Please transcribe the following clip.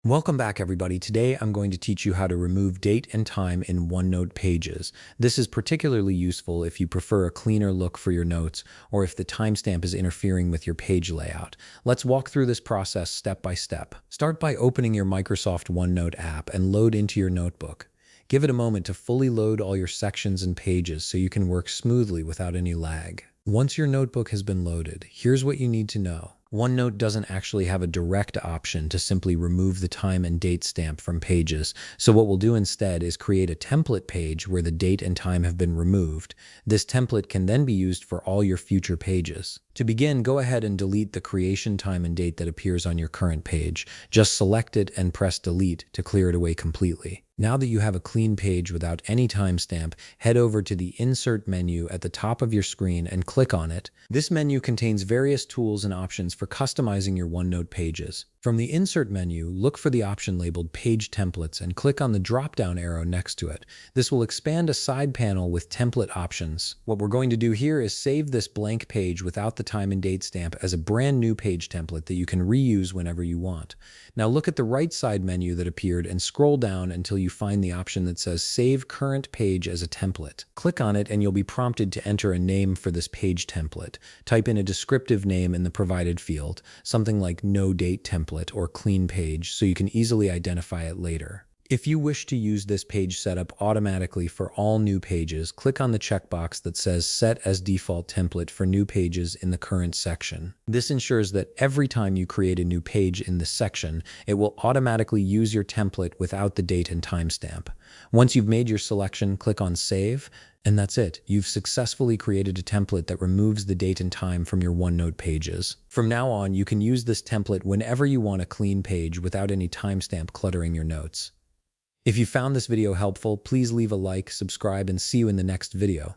Welcome back, everybody. Today, I'm going to teach you how to remove date and time in OneNote Pages. This is particularly useful if you prefer a cleaner look for your notes or if the timestamp is interfering with your page layout. Let's walk through this process step by step. Start by opening your Microsoft OneNote app and load into your notebook. Give it a moment to fully load all your sections and pages so you can work smoothly without any lag. Once your notebook has been loaded, here's what you need to know. OneNote doesn't actually have a direct option to simply remove the time and date stamp from pages, so what we'll do instead is create a template page where the date and time have been removed. This template can then be used for all your future pages. To begin, go ahead and delete the creation time and date that appears on your current page. Just select it and press delete to clear it away completely. Now that you have a clean page without any timestamp, head over to the Insert menu at the top of your screen and click on it. This menu contains various tools and options for customizing your OneNote pages. From the Insert menu, look for the option labeled Page Templates and click on the drop-down arrow next to it. This will expand a side panel with template options. What we're going to do here is save this blank page without the time and date stamp as a brand new page template that you can reuse whenever you want. Now look at the right side menu that appeared and scroll down until you find the option that says Save Current Page as a Template. Click on it and you'll be prompted to enter a name for this page template. Type in a descriptive name in the provided field, something like No Date Template or Clean Page, so you can easily identify it later. If you wish to use this page setup automatically for all new pages, click on the checkbox that says Set as Default Template for new pages in the current section. This ensures that every time you create a new page in this section, it will automatically use your template without the date and timestamp. Once you've made your selection, click on Save, and that's it. You've successfully created a template that removes the date and time from your OneNote pages. From now on, you can use this template whenever you want a clean page without any timestamp cluttering your notes. If you found this video helpful, please leave a like, subscribe, and see you in the next video.